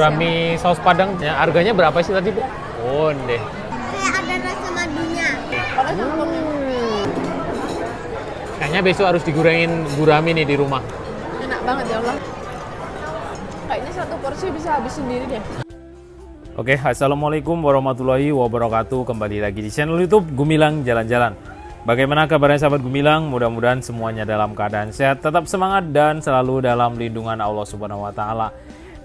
gurami saus padang, ya, harganya berapa sih tadi, Bu? Oh, deh. Kayak ada rasa madunya. Kayaknya besok harus digorengin gurami nih di rumah. Enak banget ya Allah. Kayaknya satu porsi bisa habis sendiri deh. Oke, assalamualaikum warahmatullahi wabarakatuh. Kembali lagi di channel YouTube Gumilang Jalan-Jalan. Bagaimana kabarnya sahabat Gumilang? Mudah-mudahan semuanya dalam keadaan sehat, tetap semangat dan selalu dalam lindungan Allah Subhanahu wa taala.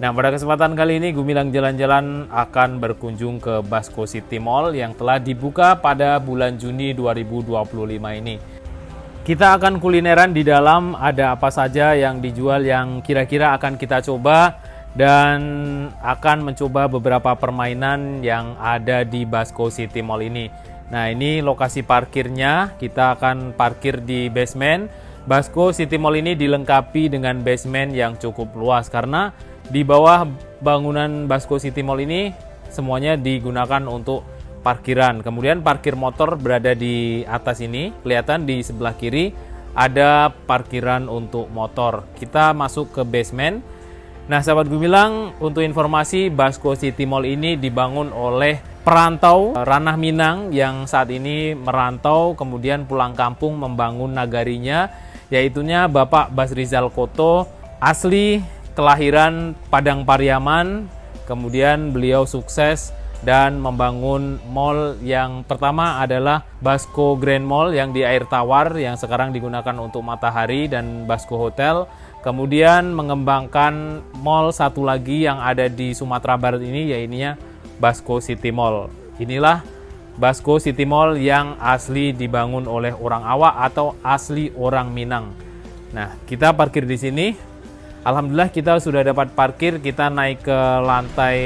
Nah, pada kesempatan kali ini Gumilang Jalan-Jalan akan berkunjung ke Basco City Mall yang telah dibuka pada bulan Juni 2025 ini. Kita akan kulineran di dalam, ada apa saja yang dijual yang kira-kira akan kita coba, dan akan mencoba beberapa permainan yang ada di Basco City Mall ini. Nah, ini lokasi parkirnya, kita akan parkir di basement. Basco City Mall ini dilengkapi dengan basement yang cukup luas karena di bawah bangunan Basco City Mall ini semuanya digunakan untuk parkiran. Kemudian parkir motor berada di atas ini, kelihatan di sebelah kiri ada parkiran untuk motor. Kita masuk ke basement. Nah, sahabat Gumilang, untuk informasi, Basco City Mall ini dibangun oleh perantau Ranah Minang yang saat ini merantau kemudian pulang kampung membangun nagarinya, yaitunya Bapak Basrizal Koto, asli kelahiran Padang Pariaman. Kemudian beliau sukses dan membangun mall yang pertama adalah Basco Grand Mall yang di Air Tawar yang sekarang digunakan untuk Matahari dan Basco Hotel. Kemudian mengembangkan mall satu lagi yang ada di Sumatera Barat ini, yaitu Basco City Mall. Inilah Basco City Mall yang asli dibangun oleh orang Awak atau asli orang Minang. Nah, kita parkir di sini. Alhamdulillah kita sudah dapat parkir. Kita naik ke lantai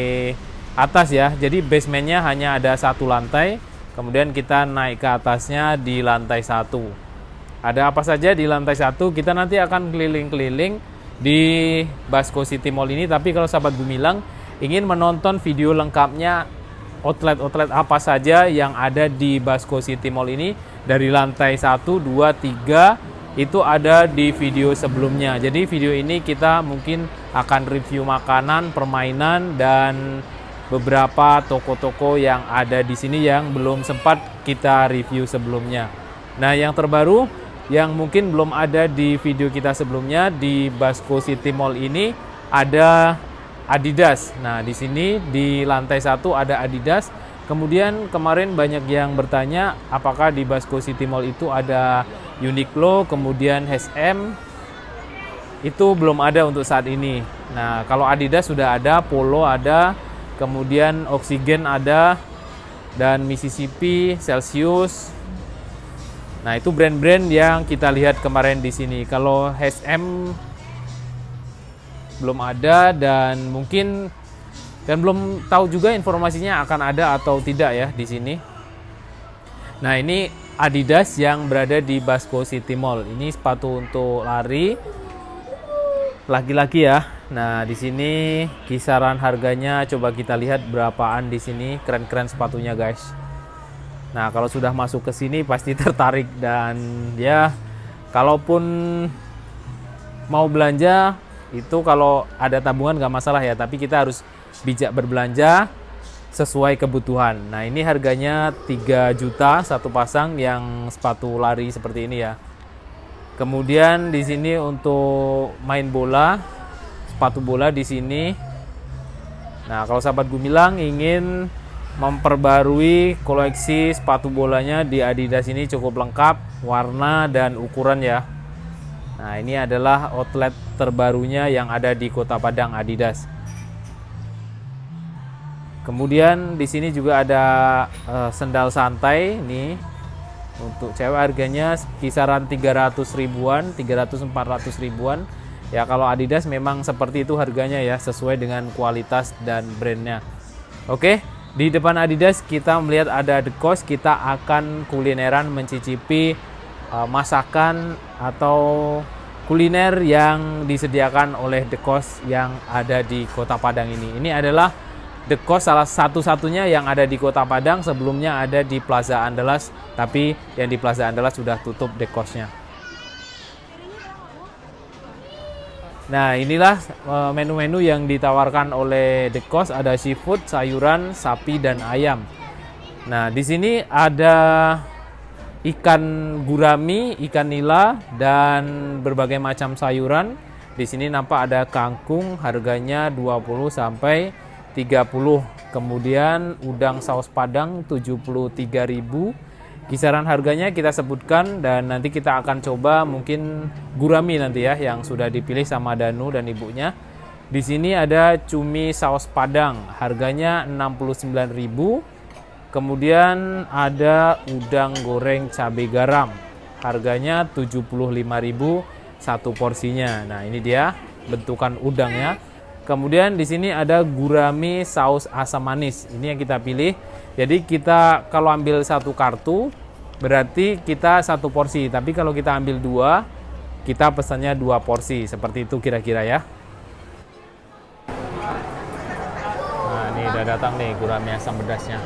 atas ya. Jadi basementnya hanya ada satu lantai. Kemudian kita naik ke atasnya di lantai 1. Ada apa saja di lantai 1? Kita nanti akan keliling-keliling di Basco City Mall ini. Tapi kalau sahabat Gumilang ingin menonton video lengkapnya outlet-outlet apa saja yang ada di Basco City Mall ini dari lantai 1, 2, 3 itu ada di video sebelumnya. Jadi video ini kita mungkin akan review makanan, permainan, dan beberapa toko-toko yang ada di sini yang belum sempat kita review sebelumnya. Nah, yang terbaru yang mungkin belum ada di video kita sebelumnya, di Basco City Mall ini ada Adidas. Nah, di sini di lantai 1 ada Adidas. Kemudian kemarin banyak yang bertanya apakah di Basco City Mall itu ada Uniqlo, kemudian H&M. Itu belum ada untuk saat ini. Nah, kalau Adidas sudah ada, Polo ada, kemudian Oxygen ada, dan Mississippi, Celsius. Nah, itu brand-brand yang kita lihat kemarin di sini. Kalau H&M belum ada, dan mungkin belum tahu juga informasinya akan ada atau tidak ya di sini. Nah, ini Adidas yang berada di Basco City Mall. Ini sepatu untuk lari laki-laki ya. Nah, di sini kisaran harganya coba kita lihat berapaan di sini. Keren-keren sepatunya, guys. Nah, kalau sudah masuk ke sini pasti tertarik, dan ya kalaupun mau belanja itu kalau ada tabungan nggak masalah ya, tapi kita harus bijak berbelanja sesuai kebutuhan. Nah, ini harganya 3 juta satu pasang yang sepatu lari seperti ini ya. Kemudian di sini untuk main bola, sepatu bola di sini. Nah, kalau sahabat Gumilang ingin memperbarui koleksi sepatu bolanya di Adidas ini cukup lengkap, warna dan ukuran ya. Nah, ini adalah outlet terbarunya yang ada di Kota Padang, Adidas. Kemudian di sini juga ada sendal santai nih. Untuk cewek harganya kisaran 300 ribuan, 300-400 ribuan. Ya, kalau Adidas memang seperti itu harganya ya, sesuai dengan kualitas dan brandnya. Oke, di depan Adidas kita melihat ada The Cost. Kita akan kulineran mencicipi masakan atau kuliner yang disediakan oleh The Cost yang ada di Kota Padang ini. Ini adalah The Cost salah satu-satunya yang ada di Kota Padang. Sebelumnya ada di Plaza Andalas, tapi yang di Plaza Andalas sudah tutup The Cost-nya. Nah, inilah menu-menu yang ditawarkan oleh The Cost. Ada seafood, sayuran, sapi, dan ayam. Nah, di sini ada ikan gurami, ikan nila, dan berbagai macam sayuran. Di sini nampak ada kangkung, harganya 20 sampai 30. Kemudian udang saus Padang 73.000. Kisaran harganya kita sebutkan dan nanti kita akan coba mungkin gurami nanti ya yang sudah dipilih sama Danu dan ibunya. Di sini ada cumi saus Padang, harganya 69.000. Kemudian ada udang goreng cabai garam, harganya 75.000 satu porsinya. Nah, ini dia bentukan udangnya. Kemudian di sini ada gurami saus asam manis. Ini yang kita pilih. Jadi kita kalau ambil satu kartu berarti kita satu porsi. Tapi kalau kita ambil dua, kita pesannya 2 porsi. Seperti itu kira-kira ya. Nah, ini udah datang nih gurami asam pedasnya.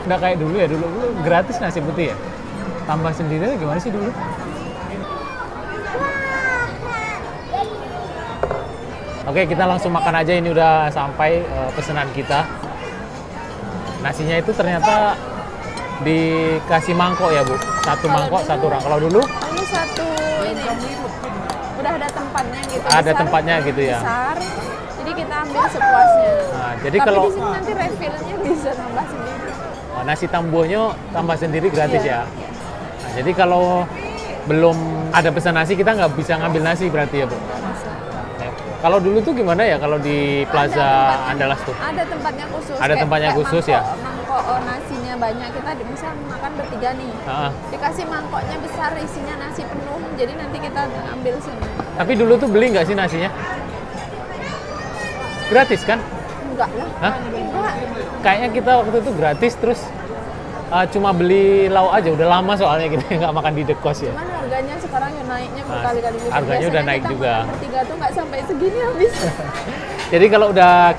Udah kayak dulu ya, dulu gratis nasi putih ya? Tambah sendiri gimana sih dulu? Oke, kita langsung makan aja, ini udah sampai pesanan kita. Nasinya itu ternyata dikasih mangkok ya, Bu? Satu mangkok, satu orang. Kalau dulu? Ini satu, ini udah ada tempatnya gitu. Ada besar, tempatnya gitu ya? Besar, jadi kita ambil sepuasnya. Nah, jadi tapi kalau di sini nanti refillnya bisa nambah sendiri. nasi tambohnya tambah sendiri gratis Iya. ya? Nah, jadi kalau belum ada pesan nasi, kita nggak bisa ngambil nasi berarti ya, Bu? Kalau dulu tuh gimana ya kalau di Plaza Andalas tuh? Ada tempatnya khusus. Ada tempatnya khusus ya? Mangkok nasinya banyak. Kita misal makan bertiga nih. Dikasih mangkoknya besar, isinya nasi penuh. Jadi nanti kita ambil sini. Tapi dulu tuh beli nggak sih nasinya? Gratis kan? Enggak lah. Hah? Enggak. Kayaknya kita waktu itu gratis terus cuma beli lauk aja. Udah lama soalnya kita nggak makan di The Cost ya. Cuman harganya sekarang yang naiknya berkali-kali lipat. Harganya udah Biasanya naik kita juga. makan bertiga tuh nggak sampai segini habis. Jadi kalau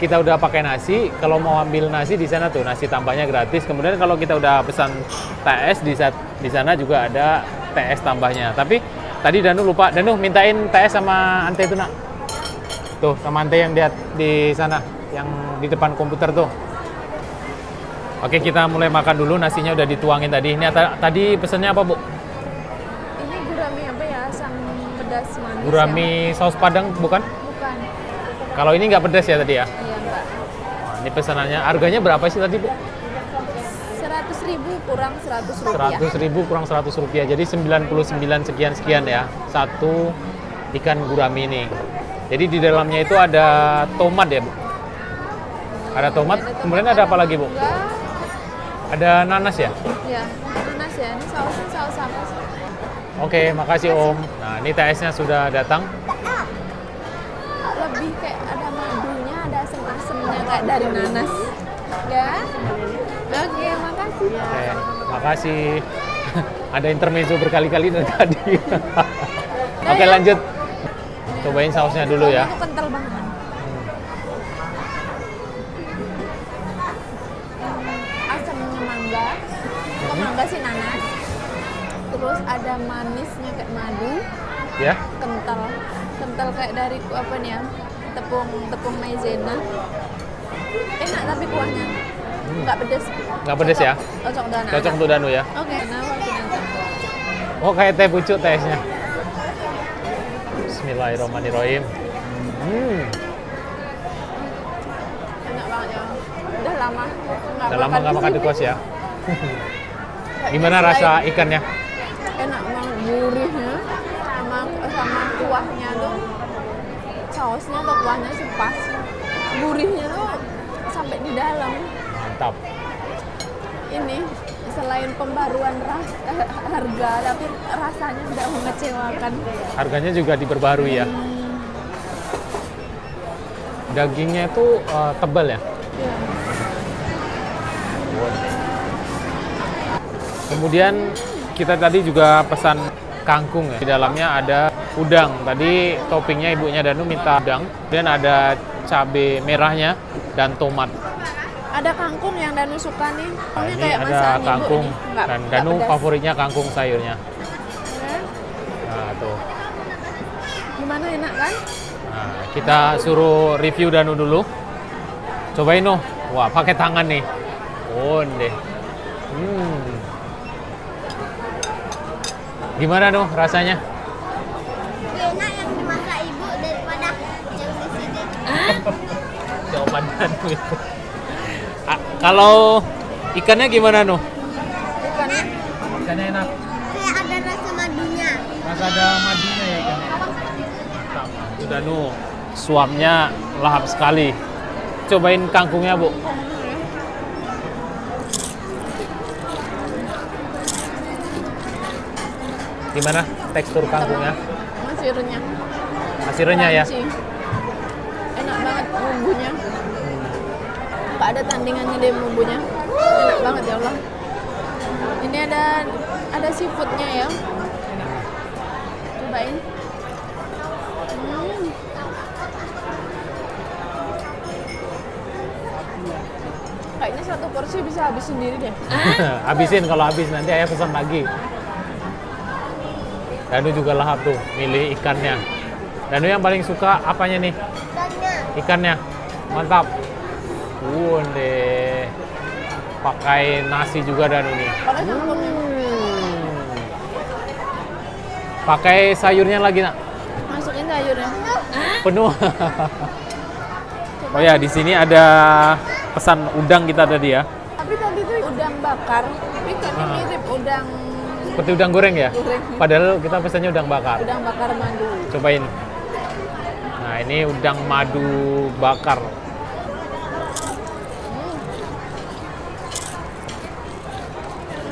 kita udah pakai nasi, kalau mau ambil nasi di sana tuh nasi tambahnya gratis. Kemudian kalau kita udah pesan TS di sana juga ada TS tambahnya. Tapi tadi Danu lupa, Danu mintain TS sama Ante itu nak. Tuh sama Ante yang di sana, yang di depan komputer tuh. Oke, kita mulai makan dulu. Nasinya udah dituangin tadi. Ini tadi pesannya apa, Bu? Ini gurami apa ya? Asam pedas manis. Gurami saus Padang bukan? Bukan. Kalau ini nggak pedas ya tadi ya? Iya, enggak. Nah, ini pesanannya. Harganya berapa sih tadi, Bu? 100.000 kurang 100 rupiah. 100.000 kurang 100 rupiah. Jadi 99 sekian ya. Satu ikan gurami ini. Jadi di dalamnya itu ada tomat ya, Bu? Ada tomat. Kemudian ada apa lagi, Bu? Enggak. Ada nanas ya? Ya, nanas ya. Ini sausnya saus apa sih? Oke, makasih Om. Nah, ini TS-nya sudah datang. Lebih kayak ada madunya, ada asam-asamnya kayak dari nanas. Ya? Oke, makasih. Oke, makasih. Ada intermezzo berkali-kali dari tadi. Oke, lanjut. Cobain sausnya dulu ya. Itu kental banget. Asamnya mangga. Kok mangga sih nanas. Terus ada manisnya kayak madu. Ya. Kental kayak dari apa nih ya? Tepung maizena. Enak tapi kuahnya nggak pedes. Nggak pedes ya? Cocok untuk anak. Cocok untuk Danu ya. Oke, nah waktu nanti. Oh, kayak teh pucuk TS-nya. Bismillahirrahmanirrahim. Enak banget ya. Udah lama Nggak makan di kos ya. Kayaknya Gimana rasa ikannya? Enak banget, gurihnya sama kuahnya tuh, sausnya atau kuahnya sih pas. Gurihnya tuh sampai di dalam. Mantap. Ini selain pembaruan harga, tapi rasanya tidak mengecewakan. Harganya juga diperbarui ya. Dagingnya itu tebal ya. Ya. Kemudian kita tadi juga pesan kangkung ya. Di dalamnya ada udang. Tadi toppingnya ibunya Danu minta udang. Kemudian ada cabai merahnya dan tomat. Ada kangkung yang Danu suka nih. Nah, Ini ini kayak ada masakan ibu kangkung ini. dan Nggak Danu pedas. favoritnya kangkung sayurnya. Ya. Nah, tuh. Gimana, enak kan? Nah, kita suruh review Danu dulu. Cobain noh. Wah, pakai tangan nih. Oh, deh. Gimana noh rasanya? Enak yang dimasak ibu daripada yang di sini. Jawaban Danu itu. Kalau ikannya gimana noh? Ikannya Ikannya enak. Kayak ada rasa madunya. Rasa ada madunya ya ikannya. Itu Danu, suapnya lahap sekali. Cobain kangkungnya, Bu. Gimana tekstur kangkungnya? masih renyah. Masih renyah ya? Crunchy. Enak banget bumbunya. Nggak ada tandingannya deh bumbunya. Enak banget ya Allah. Ini ada seafoodnya ya. Cobain. Kayaknya satu porsi bisa habis sendiri deh. Habisin, kalau habis nanti ayah pesan lagi. Danu juga lahap tuh, milih ikannya. Danu yang paling suka apanya nih? Ikannya. Ikannya. Mantap. Deh. Pakai nasi juga Danu nih. Pakai kangkungnya. Pakai sayurnya lagi, Nak. Masukin sayurnya. Penuh. Oh ya, di sini ada pesan udang kita tadi ya. Tapi tadi tuh udang bakar, tapi kayaknya mirip udang Seperti udang goreng ya? goreng. Padahal kita pesannya udang bakar. Udang bakar madu. Cobain. Nah, ini udang madu bakar.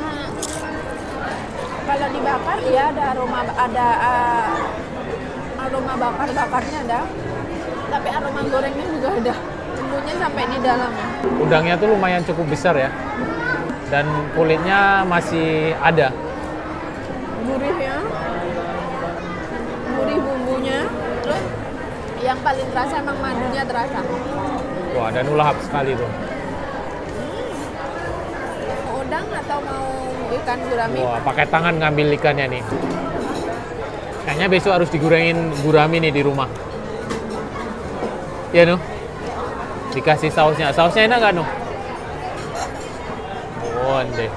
Nah, kalau dibakar ya ada aroma aroma bakar-bakarnya ada. Tapi aroma gorengnya juga ada. Bumbunya sampai di dalamnya. Udangnya tuh lumayan cukup besar ya. Dan kulitnya masih ada. Gurihnya. Gurih bumbunya. Terus yang paling terasa emang madunya terasa. Wah, dan lahap sekali tuh. Mau udang atau mau ikan gurami? Wah, pakai tangan ngambil ikannya nih. Kayaknya besok harus digorengin gurami nih di rumah. Iya, Nuh. Dikasih sausnya. Sausnya enak nggak, Nuh? Deh.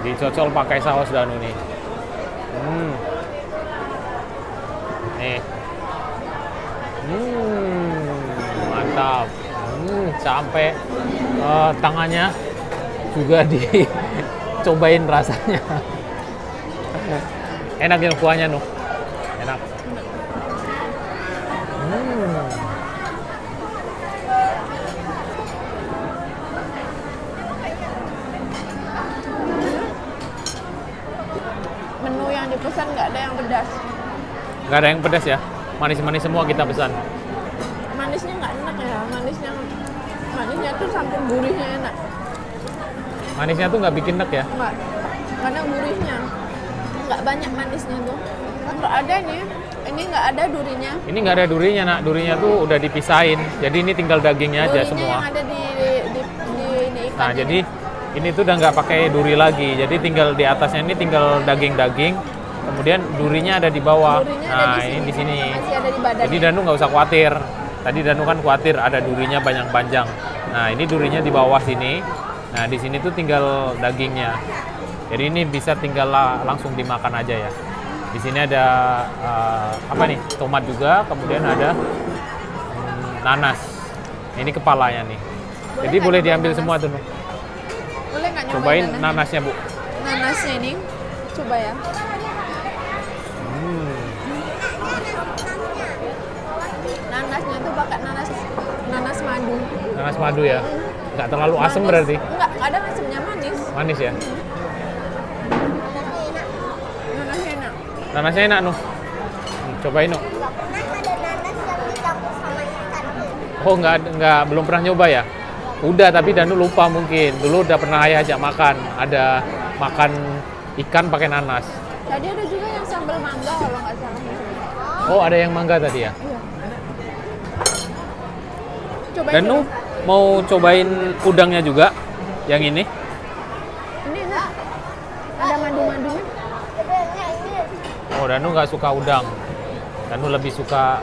Dicocol pakai saus Danu nih. Nih. Mantap. Sampai tangannya juga dicobain rasanya. Enak ya kuahnya, Nuh. Enak. Menu yang dipesan nggak ada yang pedas. Nggak ada yang pedas ya? Manis-manis semua kita pesan. Manisnya nggak enak ya. Manisnya tuh saking gurihnya enak. Manisnya tuh nggak bikin nek ya? Nggak, karena gurihnya nggak banyak manisnya tuh. Nggak ada nih. Ini nggak ada durinya. Ini nggak ada durinya, Nak. Durinya tuh udah dipisahin. Jadi ini tinggal dagingnya aja Durinya semua. yang ada di ini ikan. Nah, jadi ini tuh udah nggak pakai duri lagi. Jadi tinggal di atasnya ini tinggal daging-daging. Kemudian durinya ada di bawah. Durinya Nah, ada ini di sini. Masih ada di badan. Jadi Danu nggak usah khawatir. Tadi Danu kan khawatir ada durinya panjang-panjang. Nah, ini durinya di bawah sini. Nah, di sini tuh tinggal dagingnya. Jadi ini bisa tinggal langsung dimakan aja ya. Di sini ada apa nih? Tomat juga, kemudian ada nanas. Ini kepalanya nih. Jadi nggak boleh nyobain diambil nanas? semua tuh. Nuh. Boleh nggak nyobain Cobain nanasnya? nanasnya, Bu. Nanasnya ini, coba ya. Nanasnya tuh pakai nanas madu. Nanas madu ya. Nggak terlalu asam berarti. Enggak ada asamnya, manis. Manis ya. Nanasnya enak. Nanasnya enak, Nuh. Cobain, Nuh. Nggak pernah ada nanas yang dicampur sama ikan. Oh, belum pernah nyoba ya? Udah, tapi Danu lupa mungkin. Dulu udah pernah ayah ajak makan. Ada makan ikan pakai nanas. Tadi ada juga yang sambal mangga kalau nggak salah. Oh, ada yang mangga tadi ya? Iya. Cobain Danu, dulu. mau cobain udangnya juga, yang ini. Ini enggak ada madu-madunya. Oh, Danu nggak suka udang. Danu lebih suka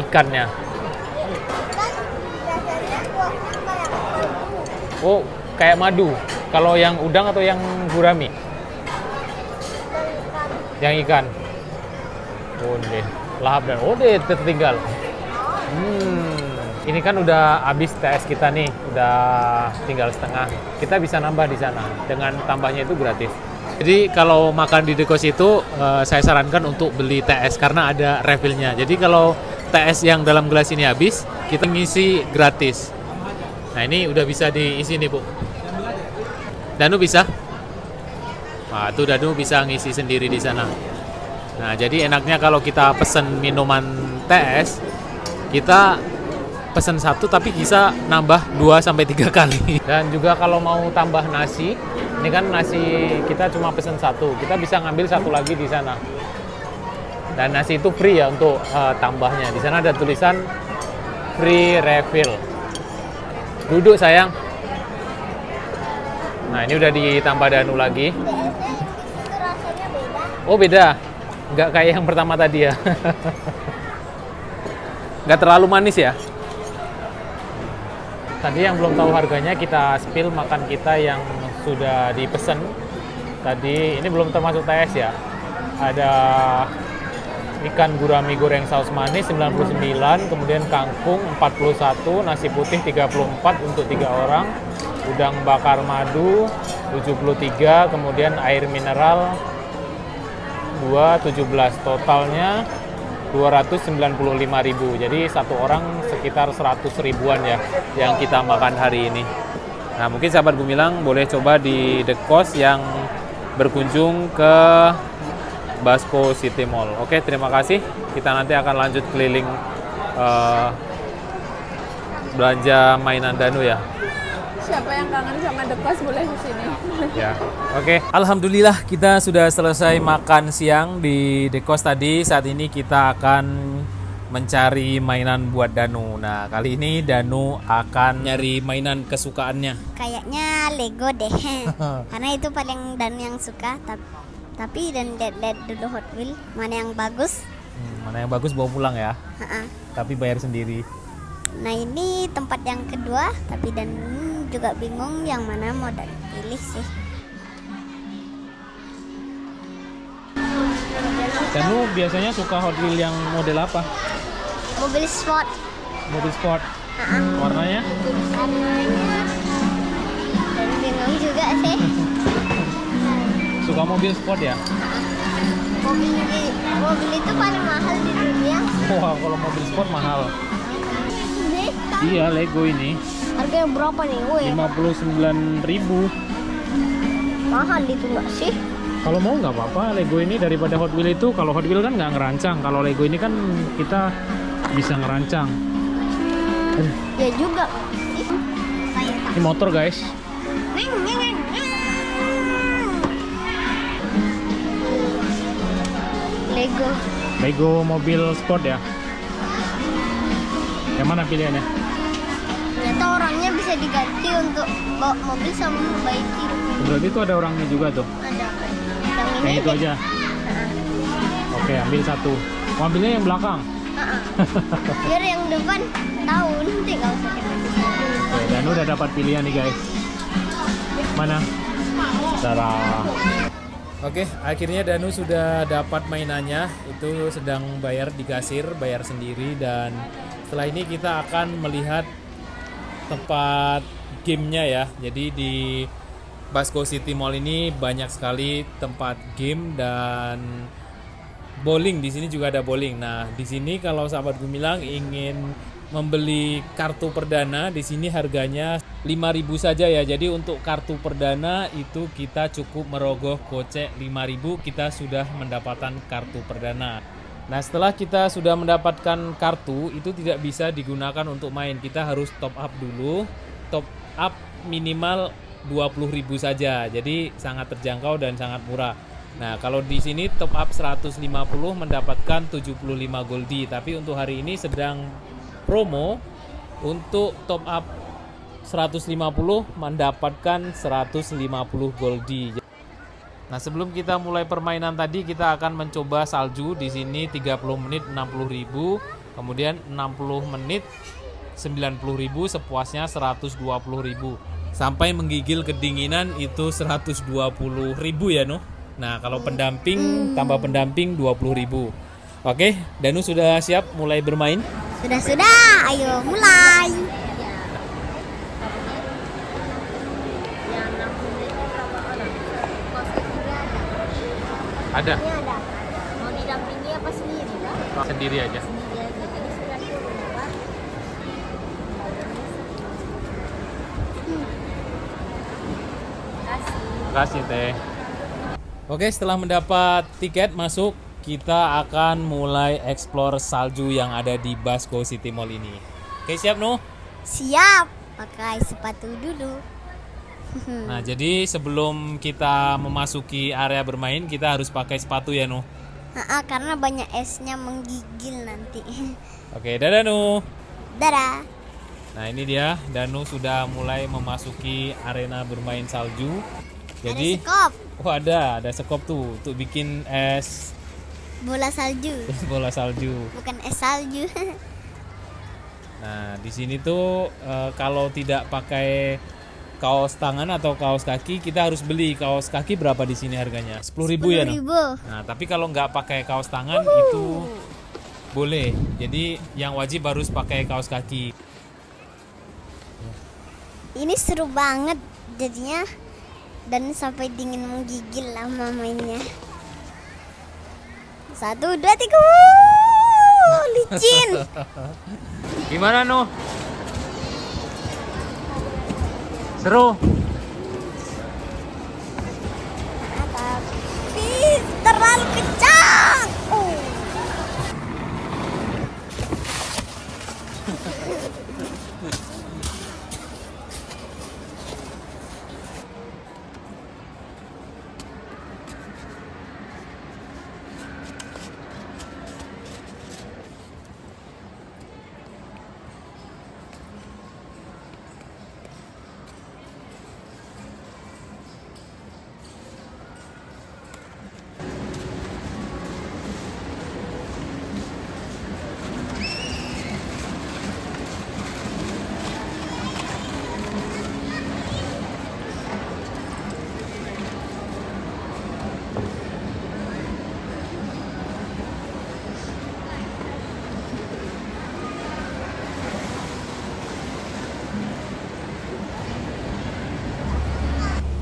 ikannya. Oh, kayak madu. Kalau yang udang atau yang gurami? Yang ikan. Oh deh, lahap dan deh tertinggal. Ini kan udah habis TS kita nih, udah tinggal setengah. Kita bisa nambah di sana dengan tambahnya itu gratis. Jadi kalau makan di Dekos itu saya sarankan untuk beli TS karena ada refillnya. Jadi kalau TS yang dalam gelas ini habis, kita ngisi gratis. Nah ini udah bisa diisi nih Bu. Danu bisa? Nah tuh Danu bisa ngisi sendiri di sana. Nah jadi enaknya kalau kita pesen minuman TS, kita pesen satu tapi bisa nambah 2-3 kali. Dan juga kalau mau tambah nasi, ini kan nasi kita cuma pesen satu, kita bisa ngambil satu lagi di sana. Dan nasi itu free ya untuk tambahnya. Di sana ada tulisan free refill. Duduk sayang. Nah ini udah ditambah Danu lagi. Itu rasanya beda. Oh beda, nggak kayak yang pertama tadi ya. Nggak terlalu manis ya. Tadi yang belum tahu harganya kita spill makan kita yang sudah dipesan. Tadi ini belum termasuk TS ya. Ada ikan gurami goreng saus manis 99, kemudian kangkung 41, nasi putih 34 untuk 3 orang, udang bakar madu 73, kemudian air mineral 217. Totalnya 295.000. Jadi satu orang sekitar 100 ribuan ya yang kita makan hari ini. Nah, mungkin sahabat Gumilang boleh coba di Dekos yang berkunjung ke Basco City Mall. Oke, terima kasih. Kita nanti akan lanjut keliling belanja mainan Danu ya. Siapa yang kangen sama Dekos boleh di sini. Ya, oke. Alhamdulillah kita sudah selesai makan siang di Dekos tadi. Saat ini kita akan mencari mainan buat Danu. Nah, kali ini Danu akan nyari mainan kesukaannya. Kayaknya Lego deh. Karena itu paling Dan yang suka. Tapi dan lihat dulu Hot Wheels mana yang bagus. Mana yang bagus bawa pulang ya. Ha-ha. Tapi bayar sendiri. Nah ini tempat yang kedua. Tapi Dan juga bingung yang mana mau Dan pilih sih. Danu biasanya suka Hot Wheels yang model apa? Mobil sport. Mobil sport. Warnanya? Warnanya Dan bingung juga sih. Suka mobil sport ya? Mobil itu paling mahal di dunia. Wah, kalau mobil sport mahal. Ini Iya, Lego ini harganya berapa nih? Woi, 59.000. mahal itu nggak sih? Kalau mau nggak apa-apa Lego ini daripada Hot Wheels itu. Kalau Hot Wheels kan nggak ngerancang. Kalau Lego ini kan kita bisa ngerancang. Ya juga. Ini motor guys. Lego. Lego mobil sport ya. Yang mana pilihannya? Ternyata orangnya bisa diganti untuk bawa mobil sama membaiki. Berarti itu ada orangnya juga tuh. Ada. Yang ini Yang itu deh. aja. Oke, ambil satu. Mau ambilnya yang belakang. Biar yang depan tahu nanti nggak usah dikasih satu. Oke, Danu udah dapat pilihan nih guys. Mana? Tara. Oke, akhirnya Danu sudah dapat mainannya. Itu sedang bayar di kasir, bayar sendiri. Dan setelah ini kita akan melihat tempat gamenya ya. Jadi di Basco City Mall ini banyak sekali tempat game dan bowling. Di sini juga ada bowling. Nah, di sini kalau sahabat Gumilang ingin membeli kartu perdana, di sini harganya 5.000 saja ya. Jadi untuk kartu perdana itu kita cukup merogoh kocek 5.000, kita sudah mendapatkan kartu perdana. Nah, setelah kita sudah mendapatkan kartu, itu tidak bisa digunakan untuk main. Kita harus top up dulu. Top up minimal 20.000 saja. Jadi sangat terjangkau dan sangat murah. Nah, kalau di sini top up 150 mendapatkan 75 goldi. Tapi untuk hari ini sedang promo untuk top up 150 mendapatkan 150 goldie. Nah, sebelum kita mulai permainan tadi, kita akan mencoba salju di sini 30 menit 60.000, kemudian 60 menit 90.000, sepuasnya 120.000. Sampai menggigil kedinginan itu 120.000 ya, Nuh. Nah, kalau pendamping tambah pendamping 20.000. Oke, Danu sudah siap mulai bermain? Sudah, ayo mulai. Ada. Ini ada. Mau didampingi apa sendiri, Pak? Sendiri aja. Sendiri aja. Jadi sudah turun, Pak. Kasih teh. Oke, setelah mendapat tiket masuk, kita akan mulai explore salju yang ada di Basco City Mall ini. Oke, siap, Nuh? Siap. Pakai sepatu dulu. Nah, jadi sebelum kita memasuki area bermain, kita harus pakai sepatu ya, Nuh. Karena banyak esnya menggigil nanti. Oke, dadah, Nuh. Dadah. Nah, ini dia, Danu sudah mulai memasuki arena bermain salju. Jadi, Ada sekop. oh ada sekop tuh untuk bikin es Bola salju. bola salju. Bukan es salju. Nah, di sini tuh kalau tidak pakai kaos tangan atau kaos kaki, kita harus beli kaos kaki. Berapa di sini harganya? 10.000 ya, Nuh? 10.000. Nah, tapi kalau nggak pakai kaos tangan itu boleh. Jadi yang wajib harus pakai kaos kaki. Ini seru banget jadinya, dan sampai dingin menggigil lama mainnya. 1, 2, 3. Licin. Gimana, Nuh? Seru? Tapi terlalu kencang.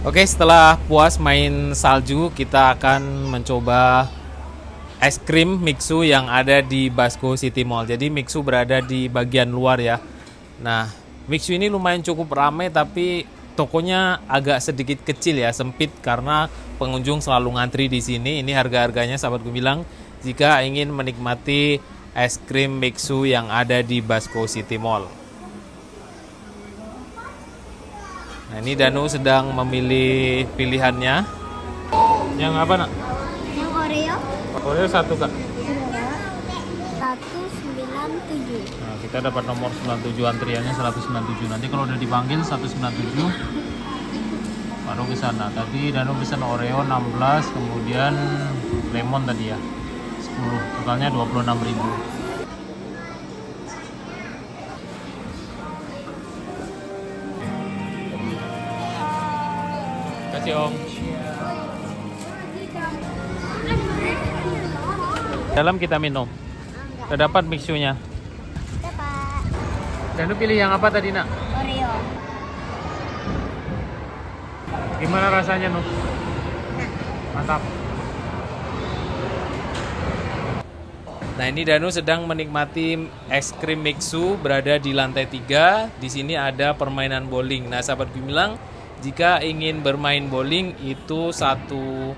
Oke, setelah puas main salju, kita akan mencoba es krim Mixu yang ada di Basco City Mall. Jadi Mixu berada di bagian luar ya. Nah, Mixu ini lumayan cukup ramai, tapi tokonya agak sedikit kecil ya, sempit karena pengunjung selalu ngantri di sini. Ini harga-harganya sahabat Gumilang jika ingin menikmati es krim Mixu yang ada di Basco City Mall. Nah, ini Danu sedang memilih pilihannya. Yang apa, Nak? Yang Oreo Oreo 1, Kak. 197. Nah, kita dapat nomor 97, antriannya 197. Nanti kalau udah dipanggil 197 baru ke sana. Tadi Danu pesan Oreo 16, kemudian lemon tadi ya 10. Totalnya 26.000. Kasih, Om. Dalam kita minum. Udah dapat mixunya. Dapat Dan lu pilih yang apa tadi, Nak? Oreo. Gimana rasanya, Nuh? Mantap. Nah, ini Danu sedang menikmati es krim Mixu berada di lantai 3. Di sini ada permainan bowling. Nah, sahabat Gumilang, jika ingin bermain bowling itu satu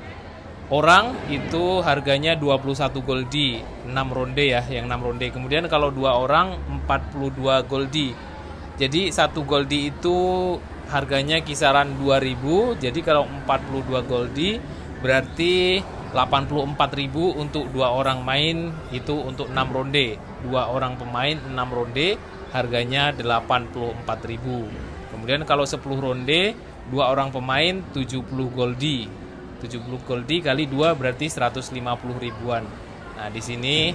orang itu harganya 21 goldie, 6 ronde ya, yang 6 ronde. Kemudian kalau 2 orang 42 goldie. Jadi 1 goldie itu harganya kisaran 2.000. Jadi kalau 42 goldie berarti 84.000 untuk 2 orang main, itu untuk 6 ronde. 2 orang pemain 6 ronde harganya 84.000. Kemudian kalau 10 ronde, 2 orang pemain 70 goldi. 70 goldi kali 2 berarti 150 ribuan. Nah, di sini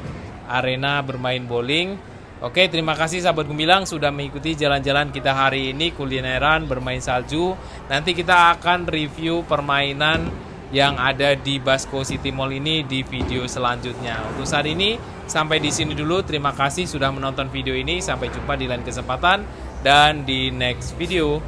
arena bermain bowling. Oke, terima kasih sahabat Gemilang sudah mengikuti jalan-jalan kita hari ini, kulineran, bermain salju. Nanti kita akan review permainan yang ada di Basco City Mall ini di video selanjutnya. Untuk saat ini sampai di sini dulu. Terima kasih sudah menonton video ini. Sampai jumpa di lain kesempatan dan di next video.